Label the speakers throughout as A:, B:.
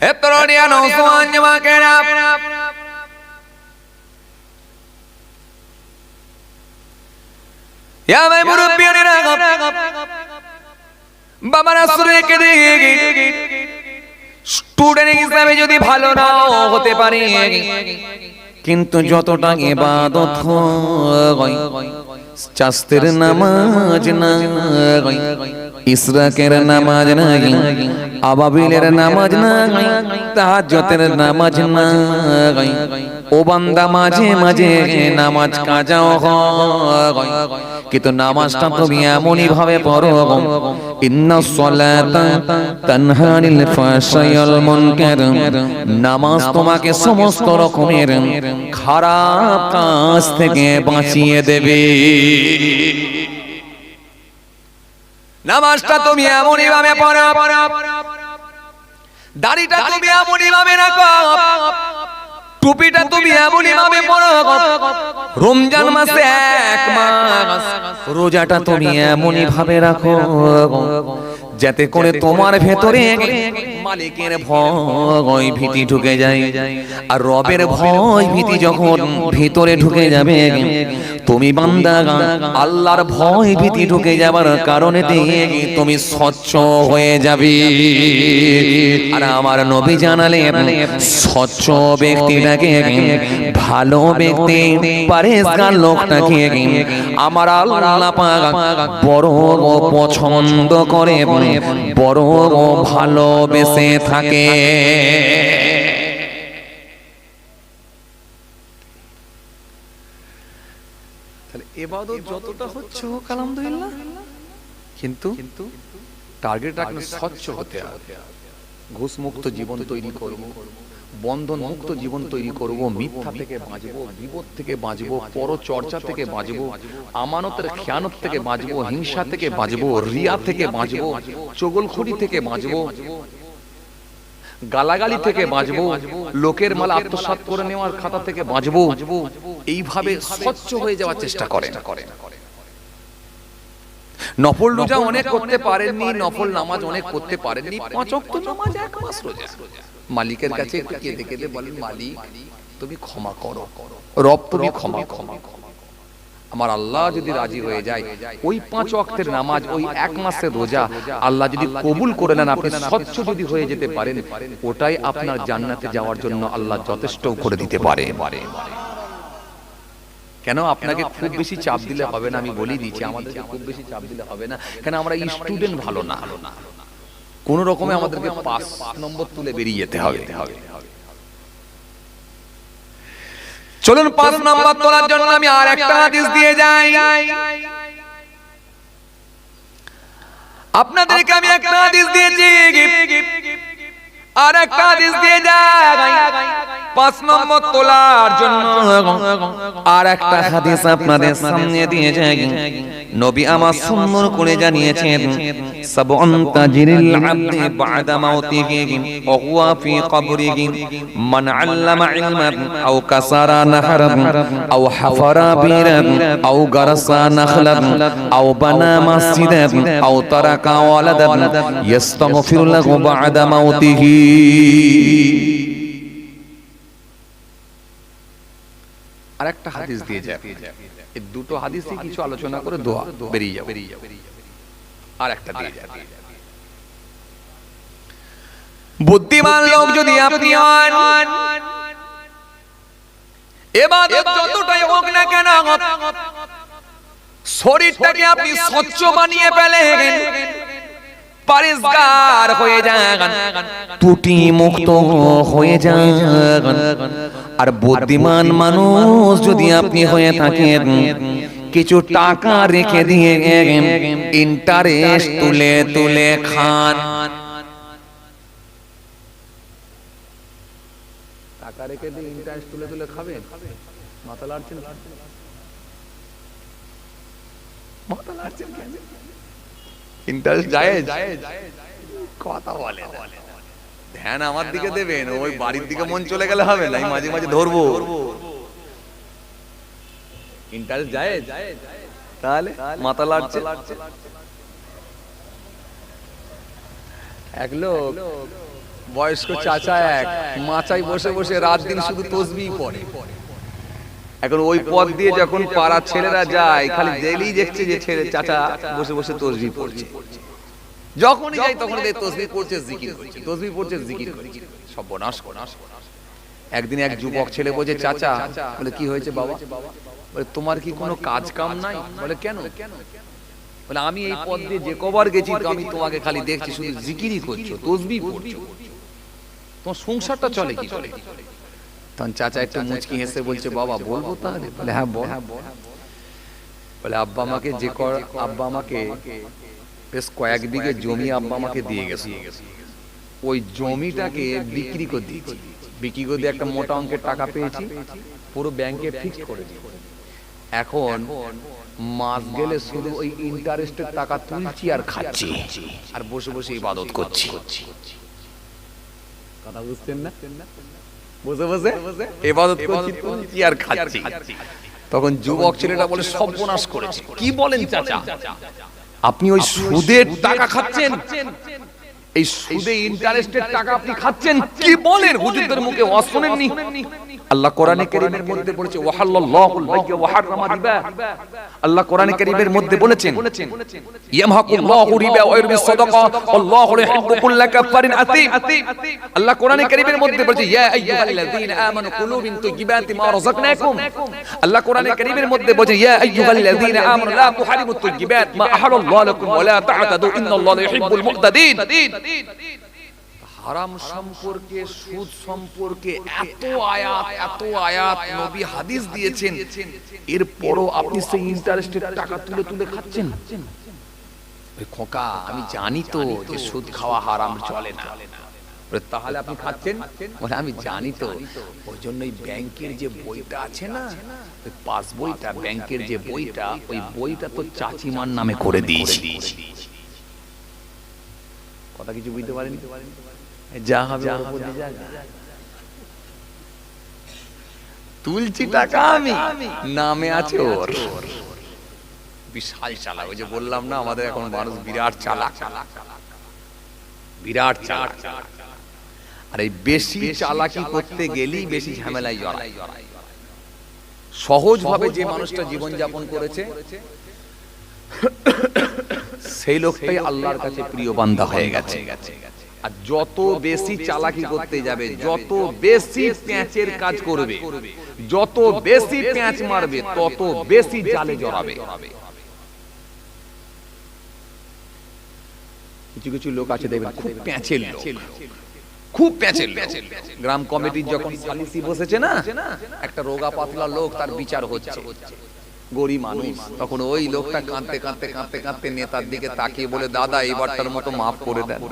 A: এ তরুণিয়া নওজওয়ান যুবকেরা, ইয়া ভাই মুরব্বিয়ানেরা, বাবারা শুনেকে দেখি স্টুডেন্ট হিসেবে যদি ভালো নাও হতে পারে, কিন্তু যতটা ইবাদত হয়, চাস্তের নামাজ নাই, ইসরাকের নামাজ নাই, আবাবিলের নামাজ নাই, তাহাজ্জুদের নামাজ নাই, ও বান্দা মাঝে মাঝে নামাজ কাজাও হয়, কিন্তু নামাজটা তুমি এমনই ভাবে পড়ো, ইন্নাস সালাতা তানহা আনিল ফাহশাই ওয়াল মুনকার, নামাজ তোমাকে সমস্ত রকমের খারাপ কাজ থেকে বাঁচিয়ে দেবে। নামাজটা তুমি এমনই ভাবে পড়ো, দাড়িটা তুমি এমনই ভাবে রাখো, টুপিটা তুমি এমনই ভাবে পড়ো, রমজান মাসে এক মাস রোজাটা তুমি এমনই ভাবে রাখো যাতে করে তোমার ভেতরে মালিকের ভয় ভীতি ঢুকে যায়। আর রবের ভয় ভীতি যখন ভিতরে ঢুকে যাবে, তুমি বান্দা আল্লাহর ভয় ভীতি ঢুকে যাবার কারণে তুমি স্বচ্ছ হয়ে যাবে। আর আমার নবী জানালেন, স্বচ্ছ ব্যক্তিটাকে, ভালো ব্যক্তি, পরেশগার লোকটাকে আমার আল্লাহ পাক বড় পছন্দ করে, বড় ভালোবেসে থাকে। তাহলে ইবাদত যতটা হচ্ছে হোক আলহামদুলিল্লাহ, কিন্তু টার্গেট রাখলে স্বচ্ছ হতে হবে। ঘুষ মুক্ত জীবন তৈরি করব, বন্ধন মুক্ত জীবন তৈরি করব, মিথ্যা থেকে বাঁচবো, বিপদ থেকে বাঁচবো, পরচর্চা থেকে বাঁচবো, আমানতের খেয়ানত থেকে বাঁচবো, হিংসা থেকে বাঁচবো, রিয়া থেকে বাঁচবো, চগলখড়ি থেকে বাঁচবো, গালাগালি থেকে বাঁচবো, লোকের মাল আত্মসাৎ করে নেওয়ার খাতা থেকে বাঁচবো। এইভাবে স্বচ্ছ হয়ে যাওয়ার চেষ্টা করেন। নফল রোজা অনেক করতে পারেননি, নফল নামাজ অনেক করতে পারেননি, 5 ওয়াক্ত নামাজ, 1 মাস রোজা, মালিকের কাছে একটু কেঁদে কেঁদে বলেন, মালিক তুমি ক্ষমা করো, রব তুমি ক্ষমা করো। আমার আল্লাহ যদি রাজি হয়ে যায়, ওই 5 ওয়াক্তের নামাজ, ওই 1 মাসের রোজা আল্লাহ যদি কবুল করে নেন, আপনি স্বচ্ছ যদি হয়ে যেতে পারেন, ওটাই আপনার জান্নাতে যাওয়ার জন্য আল্লাহ যথেষ্ট করে দিতে পারে। কেন আপনাকে খুব বেশি চাপ দিলে হবে না, আমি বলি দিচ্ছি, আমাদেরকে খুব বেশি চাপ দিলে হবে না। কেন আমরা স্টুডেন্ট ভালো না, কোন রকমে আমাদেরকে 5 নম্বর তুলে বেরিয়ে যেতে হবে। চলুন 5 নম্বর তোলার জন্য আমি আর একটা হাদিস দিয়ে যাই। আপনাদেরকে আমি একটা হাদিস দিয়েছি, আর একটা হাদিস দিয়ে যাই 5 নম্বর তোলার জন্য। আর একটা হাদিস আপনাদের সামনে দিয়ে যাই। নবী আমার সুন্দর করে জানিয়েছেন, সাবউন তাজরিল আবদি বাদা মাউতিহি ওয়া হুয়া ফি কবরিহি, মান আল্লামা ইলমান আও কাসারা নাহরান আও হাফারা বিরান আও গারাসা নাখলান আও বানা মসজিদান আও তারাকা ওয়ালাদান ইস্তাগফিরু লাহু বাদা মাউতিহি। আরেকটা হাদিস দিয়ে যায়, এই দুটো হাদিসই কিছু আলোচনা করে দোয়া বেরিয়ে যাবে। আরেকটা দিয়ে যায়, বুদ্ধিমান লোক যদি আপনি হন, ইবাদত যতটাই হোক না কেন, শরীরটাকে আপনি স্বচ্ছ বানিয়ে ফেলেন, পরিষ্কার হয়ে যান, ত্রুটি মুক্ত হয়ে যান। আর বুদ্ধিমান মানুষ যদি আপনি হয়ে থাকেন, কিছু টাকা রেখে দিয়ে ইন্টারেস্ট তুলে তুলে খান। টাকা রেখে দিয়ে ইন্টারেস্ট তুলে তুলে খাবেন, মাথা লাড়ছেন, মাথা লাড়ছেন কেন? ইন্টারেস্ট যায় কথা বলে, ধ্যান আমার দিকে দেবেন, ওই বাড়ির দিকে মন চলে গেলে হবে না, মাঝে মাঝে ধরবো। ইন্টারেস্ট যায় তাহলে মাথা লাড়ছে। এক লোক
B: বয়স্ক চাচা এক মাচায় বসে বসে রাত দিন শুধু তসবিহ পড়ে। এখন ওই পথ দিয়ে যখন পাড়ার ছেলেরা যায়, খালি ডেইলি দেখছে যে ছেলে চাচা বসে বসে তসবিহ পড়ছে। যখনই যাই তখন দেখ তসবিহ পড়ছে, জিকির করছে, তসবিহ পড়ছে, জিকির করছে, সর্বনাশ করে। একদিন এক যুবক ছেলে বলছে, চাচা, বলে কি হয়েছে বাবা? বলে তোমার কি কোনো কাজ কাম নাই? বলে কেন? বলে আমি এই পথ দিয়ে যে কবার গেছি আমি তোমাকে খালি দেখছি শুধু জিকিরই করছো, তসবিহ পড়ছো, তোমার সংসারটা চলে কি করে? তখন চাচা একটু মুচকি হেসে বলছে, বাবা বলবো তাহলে? বলে হ্যাঁ বল। বলে আব্বা আমাকে বেশ কয়েক বিঘে জমি আব্বা আমাকে দিয়ে গেছে, ওই জমিটাকে বিক্রি করে দিয়েছি, বিক্রি করে দিয়ে একটা মোটা অঙ্কের টাকা পেয়েছি, পুরো ব্যাংকে ফিক্সড করে দিয়েছি। এখন মাস গেলে শুধু ওই ইন্টারেস্টের টাকা তুলছি আর খাচ্ছি, আর বসে বসে ইবাদত করছি। কথা বুঝছেন না? বসে বসে ইবাদত করছি, তুলছি আর খাচ্ছি। তখন যুবক ছেলেটা বলে, সর্বনাশ করেছে। কি বলেন চাচা? আপনি ওই সুদের টাকা খাচ্ছেন, এই সুদে ইন্টারেস্টের টাকা আপনি খাচ্ছেন? কি বলেন? হুজুরদের মুখে ওয়াজ শুনেননি? আল্লাহ কোরআনে কারীমের মধ্যে বলেছে, ওয়াহাল্লাল্লাহুল বাইয়া ওয়া হারামা রিবা। আল্লাহ কোরআনে কারীমের মধ্যে বলেছেন, ইয়ামহাকুল্লাহু রিবা ওয়া ইউরবিস সাদাকা আল্লাহু ইউহিব্বু কুল্লা কাফারিন আতীম। আল্লাহ কোরআনে কারীমের মধ্যে বলেছে, ইয়া আইয়ুহাল্লাযীনা আমানু কুলু মিন তাইয়্যিবাতি মা রাযাকনাকুম। আল্লাহ কোরআনে কারীমের মধ্যে বলেছে, ইয়া আইয়ুহাল্লাযীনা আমানু লা তুহারিমুত তাইয়্যিবাত মা আহাল্লাহু লাকুম ওয়া লা তা'তাদু ইন্নাল্লাহা ইউহিব্বুল মু'তাদিন। হারাম সম্পর্কে, সুদ সম্পর্কে এত আয়াত নবী হাদিস দিয়েছেন, এরপরও আপনি সেই ইন্টারেস্টের টাকা তুলে তুলে খাচ্ছেন। খোকা, আমি জানি তো যে সুদ খাওয়া হারাম, চলে না। তাহলে আপনি খাচ্ছেন? বলে আমি জানি তো, ওই জন্যই ব্যাংকের যে বইটা আছে না, ওই পাস বইটা, ব্যাংকের যে বইটা, ওই বইটা তো চাচিমার নামে করে দিয়েছি। কথা কিছু বুঝতে পারেনি? যা হবে তুলছি টাকা, আমি নামে আছে ওর। বিশাল চালাক। ওই যে বললাম না, আমাদের এখন মানুষ বিরাট চালাক, বিরাট চালাক। আর এই বেশি চালাকি করতে গেলেই বেশি ঝামেলায় জড়ায়। সহজ ভাবে যে মানুষটা জীবন যাপন করেছে, সেই লোকটাই আল্লাহর কাছে প্রিয় বান্দা হয়ে গেছে। আর যত বেশি চালাকি করতে যাবে, যত বেশি প্যাঁচের কাজ করবে, যত বেশি প্যাঁচ মারবে, তত বেশি জালে জড়াবে। কিছু কিছু লোক আছে দেখবেন খুব প্যাঁচের লোক, খুব প্যাঁচের লোক। গ্রাম কমিটির যখন সালিসি বসেছে না, একটা রোগা পাতলা লোক, তার বিচার হচ্ছে, গরিব মানুষ, তখন ওই লোকটা কাঁদতে কাঁদতে কাঁদতে কাঁদতে নেতার দিকে তাকিয়ে বলে, দাদা এবারটার মতো মাফ করে দেন,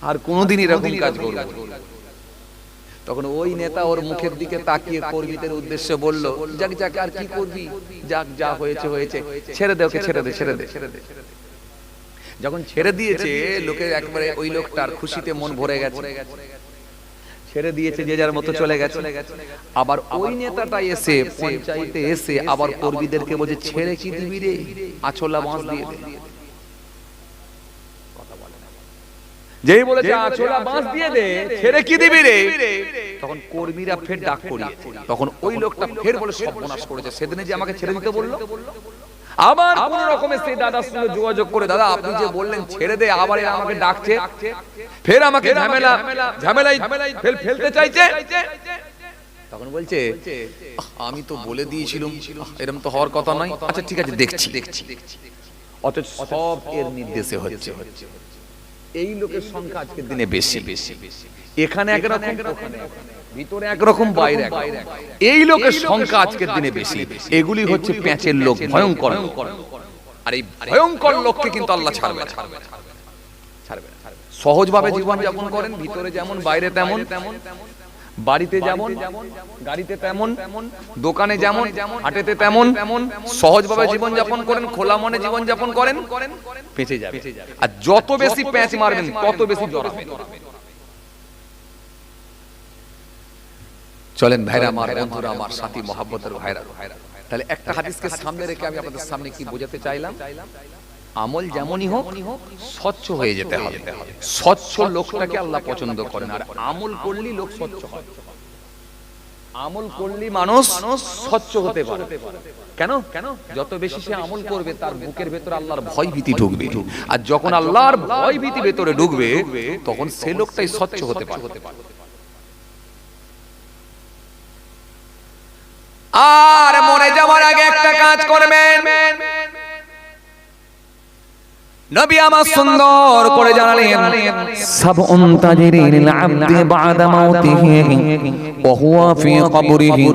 B: আর কোনোদিন এরকম কাজ করব। তখন ওই নেতা ওর মুখের দিকে তাকিয়ে কর্মীদের উদ্দেশ্যে বলল, যাক যাক, আর কি করবি, যাক, যা হয়েছে হয়েছে, ছেড়ে দে ওকে, ছেড়ে দে, ছেড়ে দে, ছেড়ে দে। যখন ছেড়ে দিয়েছে, লোকের একবারে ওই লোকটার খুশিতে মন ভরে গেছে, ছেড়ে দিয়েছে, যে যার মতো চলে গেছে। আবার ওই নেতাটা এসে পঞ্চায়েতে এসে আবার কর্মীদেরকে বলছে, ছেড়ে কি দিবি রে, আছলা বাঁশ দিয়ে দে। যেই বলেছে আছলা বাঁশ দিয়ে দে, ছেড়ে কি দিবি রে, তখন কর্মীরা ফের ডাক পড়িয়েছে। তখন ওই লোকটা ফের বলে, সর্বনাশ করেছে, সেদিনে যে আমাকে ছেড়ে দিতে বললো। আবার কোন রকমের সেই দাদার সঙ্গে যোগাযোগ করে, দাদা আপনি যে বললেন ছেড়ে দে, আবার আমাকে ডাকছে, ফের আমাকে ঝামেলায় ফেলতে চাইছে। তখন বলছে, আমি তো বলে দিয়েছিলাম এরকম তো হওয়ার কথা নয়। আচ্ছা ঠিক আছে, দেখছি। অথচ সব এর নির্দেশে হচ্ছে। এই লোকের সংখ্যা আজকের দিনে বেশি। এখানে একরকম, ভিতরে একরকম, বাইরে একরকম। এই লোকের সংখ্যা আজকের দিনে বেশি। এগুলি হচ্ছে প্যাঁচের লোক, ভয়ঙ্কর। আর এই ভয়ঙ্কর লোককে কিন্তু আল্লাহ ছাড়বে না। সহজভাবে জীবন যাপন করেন, ভিতরে যেমন বাইরে তেমন, বাড়িতে যেমন, গাড়িতে তেমন, দোকানে যেমন, হাটেতে তেমন, সহজভাবে জীবন যাপন করেন, খোলা মনে জীবন যাপন করেন, বেঁচে যাবে। আর যত বেশি প্যাঁচ মারবেন, তত বেশি জড়াবেন। চলেন ভাইরা আমার, বন্ধুরা আমার, সাথী মহাব্বতের ভাইরা, তাহলে একটা হাদিসকে সামনে রেখে আমি আপনাদের সামনে কি বোঝাতে চাইলাম, আমল যেমনই হোক স্বচ্ছ হয়ে যেতে হবে। স্বচ্ছ লোকটাকে আল্লাহ পছন্দ করেন, আর আমল করলেই লোক স্বচ্ছ হয়। আমল করলেই মানুষ স্বচ্ছ হতে পারে। কেন? যত বেশি সে আমল করবে তার বুকের ভেতরে আল্লাহর ভয় ভীতি ঢুকবে, আর যখন আল্লাহর ভয় ভীতি ভেতরে ঢুকবে তখন সে লোকটাই স্বচ্ছ হতে পারে।
A: আর মরে যাওয়ার আগে একটা কাজ করবেন, নবী আমার সুন্দর করে জানালেন, সাবউন তাজরিল আবদি বাদা মাউতিহি ওয়া হুয়া ফি কবরিহি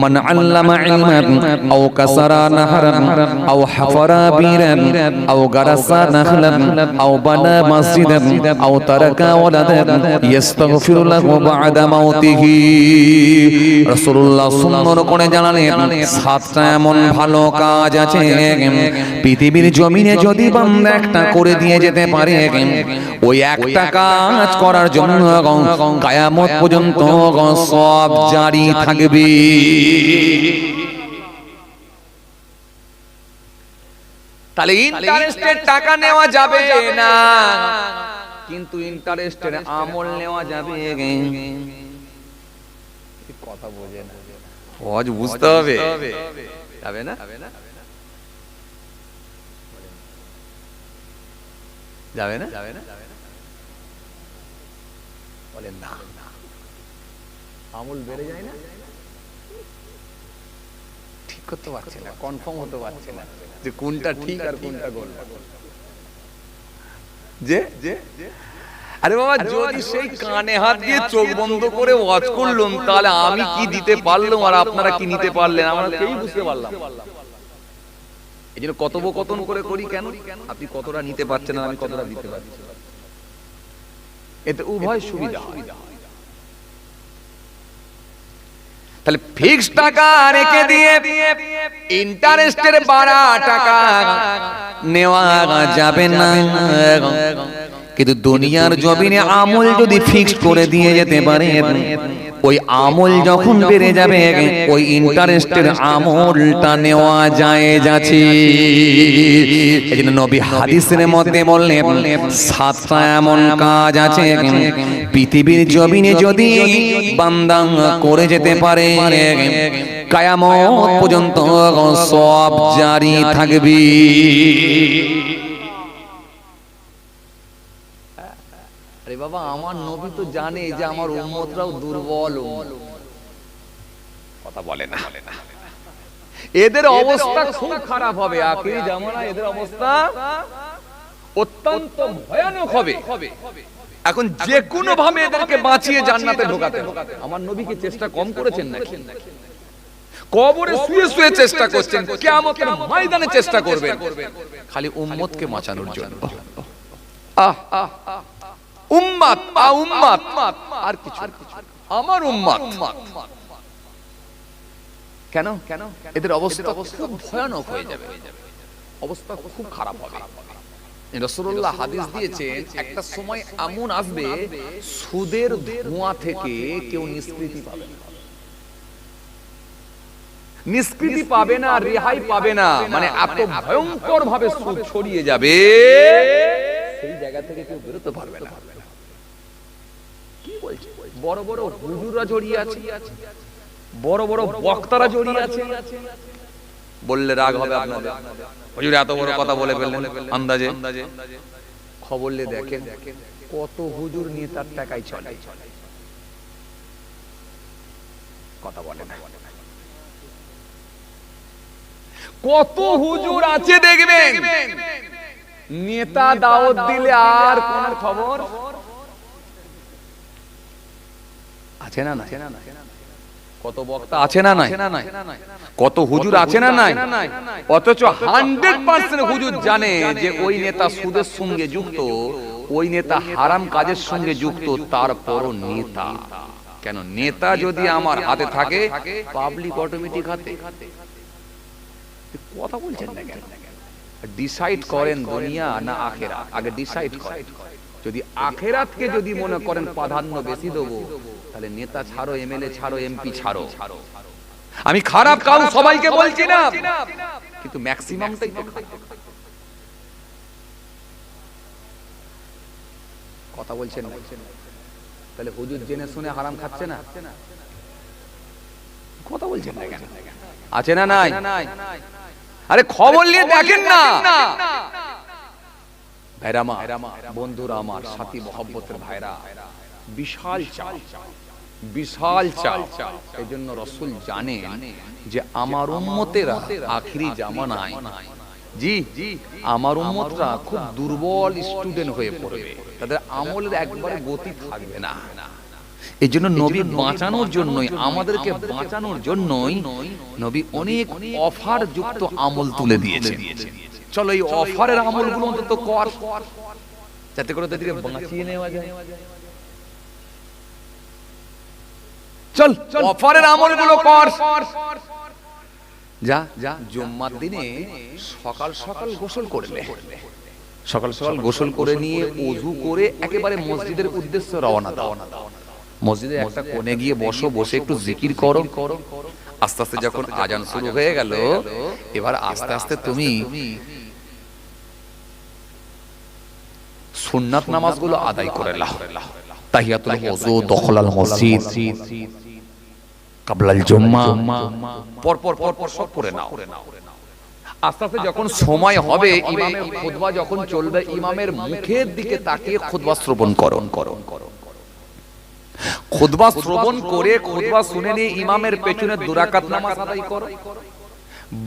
A: মান আল্লামা ইলমান আও কাসারা নাহরান আও হাফারা বীরান আও গারাসা নাখলান আও বানা মসজিদান আও তারাকা ওয়ালাদান ইস্তাগফিরু লাহু বাদা মাউতিহি। রাসূলুল্লাহ সুন্দর করে জানালেন, সাতটা এমন ভালো কাজ আছে পৃথিবীর জমিনে যদি বান্দা একটা করে দিয়ে যেতে পারে, ওই একটা কাজ করার জন্য কিয়ামত পর্যন্ত সওয়াব জারি থাকবে।
B: তাহলে ইন্টারেস্টের টাকা নেওয়া যাবে না, কিন্তু ইন্টারেস্টের আমল নেওয়া যাবে। কথা বোঝে না,
A: সহজ বুঝতে হবে।
B: যাবে না? যাবে না? বলেন না, আমল বেড়ে যায় না, ঠিক করতে পারছে না, কনফার্ম হতে পারছে না যে কোনটা ঠিক আর কোনটা ভুল। যে আরে বাবা, যদি সেই কানে হাত দিয়ে চোখ বন্ধ করে ওয়াজ করলাম, তাহলে আমি কি দিতে পারলাম আর আপনারা কি নিতে পারলেন, আমরা কেউ বুঝতে পারলাম। এই জন্য কথোপকথন করে করি কেন? আপনি কতটা নিতে পারছেন আর আমি কতটা দিতে পারছি, এতে উভয় সুবিধা হয়।
A: তাহলে ফিক্সড টাকা রেখে দিয়ে ইন্টারেস্টের বাড়া টাকা নেওয়া যাবে না, কিন্তু দুনিয়ার জমিনে আমল যদি ফিক্সড করে দিয়ে যেতে পারে, ওই আমল যখন বেড়ে যাবে ওই ইন্টারেস্টের আমলটা নেওয়া যায় যাচ্ছে। এজন্য নবী হাদিসের মধ্যে বললেন, সাতটা এমন কাজ আছে পৃথিবীর জমিনে যদি বান্দা করে যেতে পারে কিয়ামত পর্যন্ত সওয়াব জারি থাকবে।
B: আরে বাবা, আমার নবী তো জানে যে আমার উম্মতরাও দুর্বল। কথা বলে না, এদের অবস্থা খুব খারাপ হবে। আখিরি জামানা এদের অবস্থা অত্যন্ত ভয়ানক হবে। এখন যে কোনো ভাবে এদেরকে বাঁচিয়ে জান্নাতে ঢোকাতে হবে। আমার নবীকে চেষ্টা কম করেছেন নাকি? কবরে শুয়ে শুয়ে চেষ্টা করছেন, কিয়ামতের ময়দানে চেষ্টা করবেন খালি উম্মতকে বাঁচানোর জন্য। উম্মত উম্মত আর কিছু, আমার উম্মত। কেন? এদের অবস্থা খুব ভয়ানক হয়ে যাবে, অবস্থা খুব খারাপ হবে। রাসূলুল্লাহ হাদিস দিয়েছেন, একটা সময় এমন আসবে সুদের ধোঁয়া থেকে কেউ নিষ্কৃতি পাবে না, নিষ্কৃতি পাবে না, রেহাই পাবে না। মানে এত ভয়ঙ্কর ভাবে সুদ ছড়িয়ে যাবে, সেই জায়গা থেকে কেউ বেরোতে পারবে না। কি বলছে? বড় বড় হুজুররা জড়িয়ে আছে, বড় বড় বক্তারা জড়িয়ে আছে। বললে রাগ হবে আপনাদের, হুজুর এত বড় কথা বলে ফেললেন আন্দাজে। খবর নিয়ে দেখেন কত হুজুর নেতার টাকায় চলে। কথা বলে না, কত হুজুর আছে দেখবেন নেতা দাওয়াত দিলে আর কোন খবর আছে না? কত বক্তা আছে না? কত হুজুর আছে না? অথচ 100% হুজুর জানে যে ওই নেতা সুদের সঙ্গে যুক্ত, ওই নেতা হারাম কাজের সঙ্গে যুক্ত, তারপরও নেতা। কেন? নেতা যদি আমার হাতে থাকে, পাবলিক অটোমেটিক হাতে। কথা বলছেন না কেন? ডিসাইড করেন দুনিয়া না আখেরাত, আগে ডিসাইড করেন। যদি আখেরাতকে যদি মনে করেন প্রাধান্য বেশি দেবো, তাহলে নেতা ছাড়ো, এমএলএ ছাড়ো, এমপি ছাড়ো। আমি খারাপ কাউ সবাইকে বলছি না, কিন্তু ম্যাক্সিমামটাই তো খারাপ। কথা বলছেন না? তাহলে হুজুর জেনে শুনে হারাম খাচ্ছে না? কথা বলছেন না কেন? আছে না নাই? আরে খবর নিয়ে দেখেন না। ভাইরা আমার, বন্ধুরা আমার, সাথী মহব্বতের ভাইরা, বিশাল চাল, বিশাল চাল। এই জন্য রাসূল জানেন যে আমার উম্মতেরা আখিরি জামানায়, জি আমার উম্মতরা খুব দুর্বল স্টুডেন্ট হয়ে পড়বে, তাদের আমলের একবারে গতি থাকবে না। এই জন্য নবী বাঁচানোর জন্যই, আমাদেরকে বাঁচানোর জন্যই নবী অনেক অফার যুক্ত আমল তুলে দিয়েছে। চলো এই অফারের আমলগুলো অন্তত কর, যাতে করে তাদেরকে বাঁচিয়ে নেওয়া যায়। চল অফারের আমলগুলো কর। যা যা জুম্মার দিনে সকাল সকাল গোসল করলে, সকাল সকাল গোসল করে নিয়ে ওযু করে একেবারে মসজিদের উদ্দেশ্যে রওনা দাও। মসজিদে একটা কোণে গিয়ে বসো, বসে একটু জিকির করো। আস্তে আস্তে যখন আজান শুরু হয়ে গেল, এবার আস্তে আস্তে তুমি সুন্নাত নামাজগুলো আদায় করে নাও। তাহিয়াতুল ওযু, দখলাল মসজিদ, কাবলাল জুম্মা, পর পর পর পর সব করে নাও। আস্তে আস্তে যখন সময় হবে, ইমামের খুতবা যখন চলবে, ইমামের মুখের দিকে তাকিয়ে খুতবা শ্রবণ করো। খুতবা শ্রবণ করে খুতবা শুনে নিয়ে ইমামের পেছনে 2 রাকাত নামাজ আদায় করো।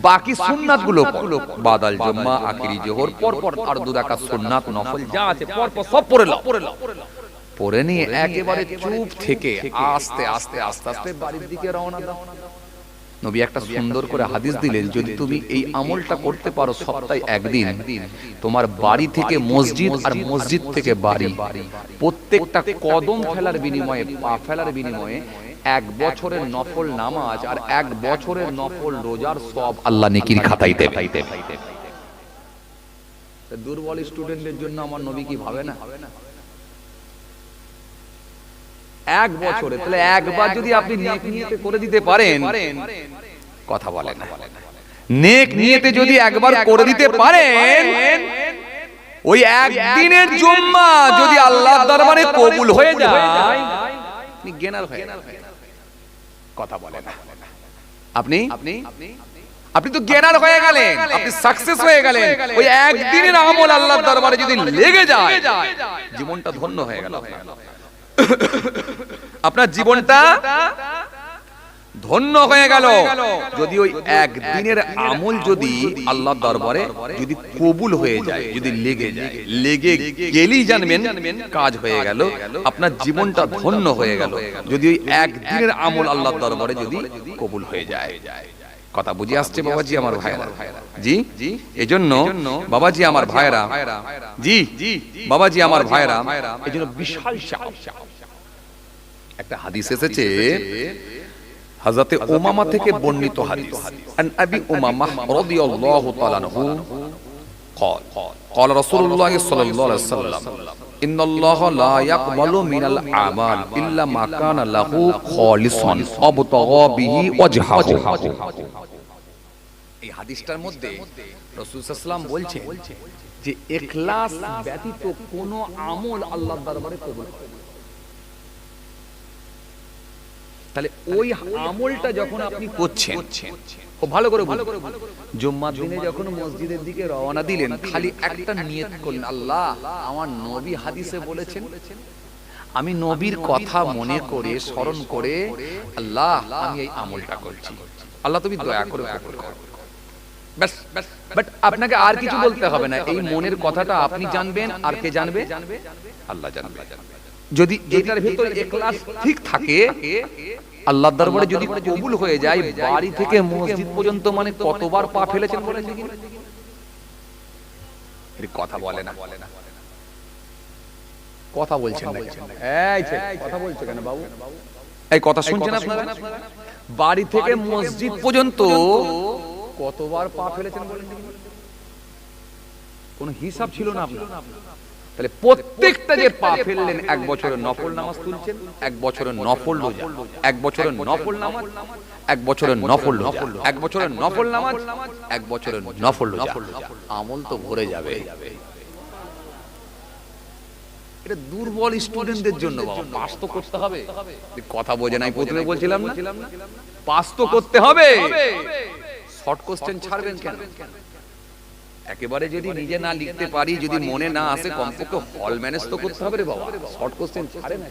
B: বাকি সুন্নাতগুলো পড়ো, বাদাল জুম্মা, আখিরি জোহর, পর পর আর 2 রাকাত সুন্নাত নফল যা আছে পর পর সব পড়ে নাও। পড়ে নিয়ে একেবারে চুপ থেকে আস্তে আস্তে আস্তে আস্তে বাড়ির দিকে রওনা দাও। নবী একটা সুন্দর করে হাদিস দিলেন, যদি তুমি এই আমলটা করতে পারো সপ্তাহে একদিন, তোমার বাড়ি থেকে মসজিদ আর মসজিদ থেকে বাড়ি, প্রত্যেকটা কদম ফেলার বিনিময়ে, পা ফেলার বিনিময়ে 1 বছরের নফল নামাজ আর 1 বছরের নফল রোজার সব আল্লাহ নেকির খাতায় দেবে। দুর্বল স্টুডেন্টদের জন্য আমার নবী কি ভাবে না? 1 বছরে, তাহলে একবার যদি আপনি নেক নিয়তে করে দিতে পারেন, কথা বলে না, নেক নিয়তে যদি একবার করে দিতে পারেন, ওই একদিনের জুম্মা যদি আল্লাহর দরবারে কবুল হয়ে যায়, আপনি গেনার হয়ে গেলেন। কথা বলে না, আপনি তো গেনার হয়ে গেলেন, আপনি সাকসেস হয়ে গেলেন। ওই একদিনের আমল আল্লাহর দরবারে যদি লেগে যায়, জীবনটা ধন্য হয়ে গেল। আপনার জীবনটা ধন্য হয়ে গেল। যদি ওই একদিনের আমল যদি আল্লাহর দরবারে যদি কবুল হয়ে যায়, যদি লেগে যায়, লেগে গেলেই জানবেন কাজ হয়ে গেল, আপনার জীবনটা ধন্য হয়ে গেল। যদি ওই একদিনের আমল আল্লাহর দরবারে যদি কবুল হয়ে যায়। কথা বুঝে আসছে বাবাজি আমার ভাইরা? জি, এজন্য বাবাজি আমার ভাইরা, জি বাবাজি আমার ভাইরা, এজন্য বিশাল চাপ। একটা হাদিস এসেছে হযরতে উমামা থেকে বর্ণিত হাদিস, আন আবি উমামা রাদিয়াল্লাহু তাআলা আনহু قال قال رسول الله صلى الله عليه وسلم ان الله لا يقبل من الاعمال الا ما كان له خالصا ابتغى به وجهه। এই হাদিসটার মধ্যে রাসূল সাল্লাল্লাহু আলাইহি ওয়াসাল্লাম বলছেন যে ইখলাস ব্যতীত কোনো আমল আল্লাহর দরবারে কবুল হয় না। তাহলে ওই আমলটা যখন আপনি করছেন, খুব ভালো করে জুম্মার দিনে যখন মসজিদের দিকে রওনা দিলেন, খালি একটা নিয়ত করলেন, আল্লাহ আমার নবী হাদিসে বলেছেন, আমি নবীর কথা মনে করে স্মরণ করে আল্লাহ আমি এই আমলটা করছি, আল্লাহ তুমি দয়া করে কবুল করো। বাস, বাট আপনাকে আর কিছু বলতে হবে না। এই মনের কথাটা আপনি জানবেন, আর কে জানবে? আল্লাহ জানবে। যদি এটার ভিতরে ইখলাস ঠিক থাকে, আল্লাহর দরবারে যদি কবুল হয়ে যায়, বাড়ি থেকে মসজিদ পর্যন্ত মানে কতবার পা ফেলেছেন বলেন দেখি? এর কথা বলে না, কথা বলছেন না। এই ছেলে কথা বলছো কেন বাবু? এই কথা শুনছেন আপনারা? বাড়ি থেকে মসজিদ পর্যন্ত কতবার পা ফেলেছেন বলেন দেখি? কোনো হিসাব ছিল না আপনার। তাহলে প্রত্যেকটা যে পা ফেললেন, 1 বছরের নফল নামাজ তুলছেন, 1 বছরের নফল রোজা, 1 বছরের নফল নামাজ, 1 বছরের নফল রোজা, 1 বছরের নফল নামাজ, 1 বছরের নফল রোজা, আমল তো ভরে যাবে। এটা দুর্বল স্টুডেন্টদের জন্য বাবা, পাস তো করতে হবে। কথা বোঝে নাই, প্রথমে বলছিলাম না, পাস তো করতে হবে। শর্ট কোশ্চেন ছাড়বেন কেন? একেবারে যদি নিজে না লিখতে পারি, যদি মনে না আসে, কমপক্ষে হল ম্যানেজ তো করতে হবে রে বাবা। শর্ট কোশ্চেন ছাড়ে না,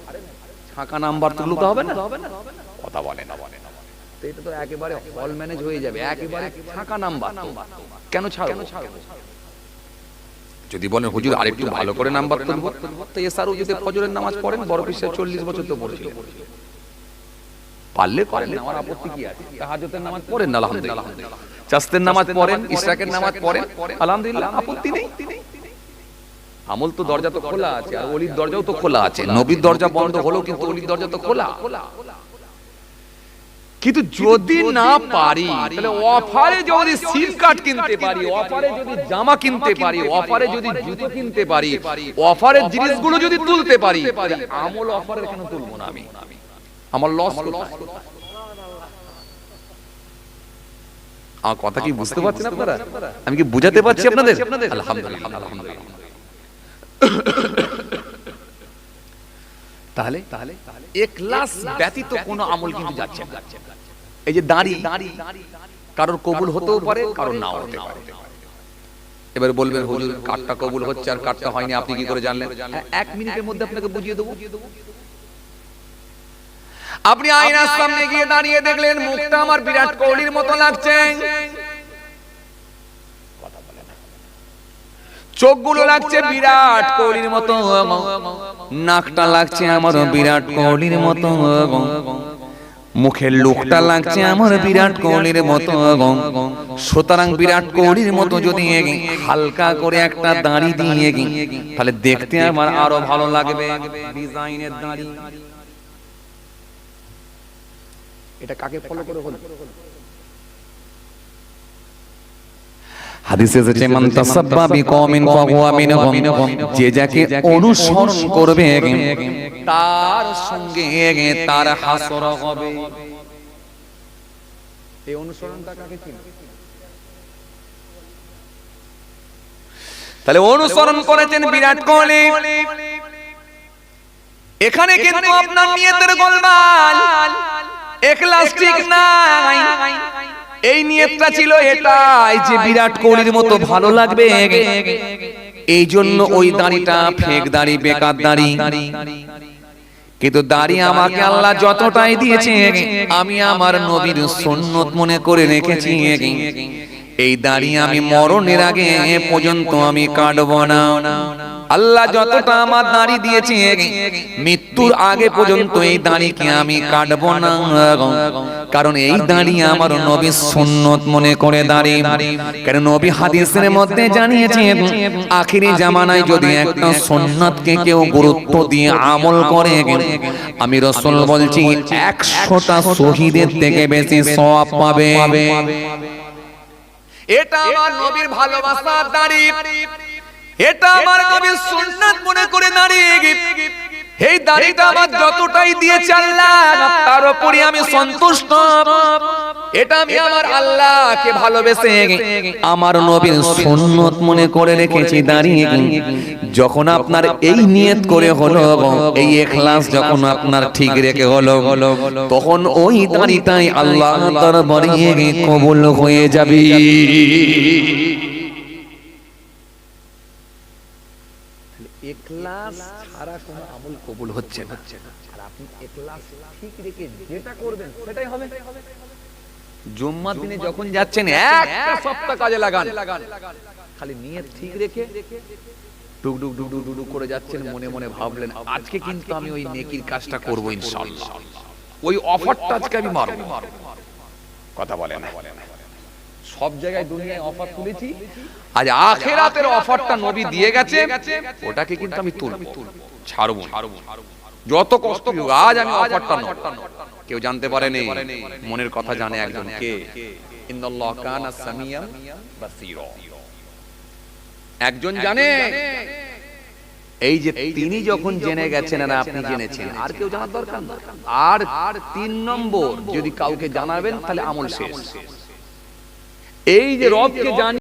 B: ছাঁকা নাম্বার তুলতে হবে না, কথা বলে না। তো এটা তো একেবারে হল ম্যানেজ হয়ে যাবে, একেবারে ছাঁকা নাম্বার। কেন ছাড়ো? যদি বলেন হুজুর আরেকটু ভালো করে নাম্বার তুলবো, তো এসআরও যদি ফজরের নামাজ পড়েন, বড় পিসের 40 বছর তো পড়েছিলেন, পারলে করেন, আমার আপত্তি কি আছে? তাহাজ্জুদের নামাজ পড়েন আলহামদুলিল্লাহ, চাস্তের নামাজ পড়েন, ইশরাকের নামাজ পড়েন আলহামদুলিল্লাহ, আপত্তি নেই। আমল তো দরজা তো খোলা আছে, আর ওলির দরজাও তো খোলা আছে। নবীর দরজা বন্ধ হলো, কিন্তু ওলির দরজা তো খোলা। কিন্তু যদি না পারি, তাহলে অফারে যদি সিম কার্ড কিনতে পারি, অফারে যদি জামা কিনতে পারি, অফারে যদি জুতো কিনতে পারি, অফারের জিনিসগুলো যদি তুলতে পারি, আমল অফারের কেন তুলবো না আমি? আমার লস কোথায়? আমার কথা কি বুঝতে পারছেন আপনারা? আমি কি বুঝাতে পারছি আপনাদের? আলহামদুলিল্লাহ, আলহামদুলিল্লাহ। তাহলে ইখলাস ব্যতীত কোনো আমল কিন্তু যাচ্ছে না। এই যে দাঁড়ি, কারোর কবুল হতেও পারে, কারোর নাও হতে পারে। এবার বলবেন হুজুর কারটা কবুল হচ্ছে আর কারটা হয়নি, আপনি কি করে জানলেন? 1 মিনিটের মধ্যে আপনাকে বুঝিয়ে দেবো। আপনি আয়নার সামনে গিয়ে দাঁড়িয়ে দেখলেন মুখটা আমার বিরাট কোহলির মতো লাগছে, চোখগুলো লাগছে বিরাট কোহলির মতো, নাকটা লাগছে আমার বিরাট কোহলির মতো, মুখের লুকটা লাগছে আমার বিরাট কোহলির মতো। সুতরাং বিরাট কোহলির মতো যদি হালকা করে একটা দাড়ি দিয়ে, তাহলে দেখতে আমার আরো ভালো লাগবে। ডিজাইনের দাড়ি, এটা কাকে ফলো করে হলো?
A: হাদিসে এসেছে মান তাসাব্বা বিকওমিন ফাহুয়া মিনহুম, যে যাকে অনুসরণ করবে তার সঙ্গে তার হাসর হবে।
B: এই অনুসরণটা কাকে ছিল?
A: তাহলে অনুসরণ করেছেন বিরাট কোহলি। এখানে কিন্তু আপনার নিয়তের গোলমাল, ইখলাস ঠিক নাই। এই নিয়তটা ছিল এটাই যে বিরাট কোহলির মতো ভালো লাগবে, এই জন্য ওই দাড়িটা ফেক দাড়ি, বেকার দাড়ি। কিন্তু দাড়ি আমাকে আল্লাহ যতটাই দিয়েছে, আমি আমার নবীর সুন্নত মনে করে রেখেছি। এই দাড়ি আমি মরণের আগে পর্যন্ত আমি কাটবো না। আল্লাহ যতটা আমার দাড়ি দিয়েছে, মৃত্যুর আগে পর্যন্ত এই দাড়িকে আমি কাটবো না, কারণ এই দাড়ি আমার নবীর সুন্নত মনে করে দাড়ি। কারণ নবী হাদিসের মধ্যে জানিয়েছেন, আখিরি জামানায় যদি একটা সুন্নতকে কেউ গুরুত্ব দিয়ে আমল করে, আমি রাসূল বলছি 100টা শহীদের থেকে বেশি সওয়াব পাবে। এটা আমার নবীর ভালোবাসার দাড়ি, এটা আমার নবীর সুন্নাত মনে করে দাঁড়িয়ে, এই দাড়িটা আমার যতটাই দিয়েছে আল্লাহ, তার উপরে আমি সন্তুষ্ট। এটা আমি আমার আল্লাহকে ভালোবেসে আমার নবীর সুন্নত মনে করে রেখেছি দাঁড়িয়ে। যখন আপনার এই নিয়ত করে হলো, এই ইখলাস যখন আপনার ঠিক রেখে হলো, তখন ওই দাড়িটাই আল্লাহ দরবারে কবুল হয়ে যাবে।
B: ইখলাস ছাড়া কোনো আমল কবুল হচ্ছে না। আর আপনি ইখলাস ঠিক রেখে যেটা করবেন সেটাই হবে। জুম্মার দিনে যখন যাচ্ছেন, একটা সপ্তাহ কাজে লাগান, খালি নিয়ত ঠিক রেখে ডুক ডুক ডুক ডুক ডুক করে যাচ্ছেন, মনে মনে ভাবলেন আজকে কিন্তু আমি ওই নেকির কাজটা করব ইনশাআল্লাহ, ওই অফারটা আজকে আমি মারব। কথা বলে না, সব জায়গায় দুনিয়ায় অফার তুলেছি, আজ আখিরাতের অফারটা নবী দিয়ে গেছে, ওটাকে কিন্তু আমি তুলব, ছাড়ব না। যত কষ্ট হোক, আজ আমি অফারটা নেব। কেউ জানতে পারেনি, মনের কথা জানে একজন, কে? ইন্নাল্লাহ কানা সামিয়াম বাসীরা। একজন জানে, এই যে তিনি যখন জেনে গেছেন আর আপনি জেনেছেন, আর কেউ জানার দরকার না। আর 3 নম্বর, যদি কাউকে জানাবেন তাহলে আমল শেষ। এই যে রবকে জানি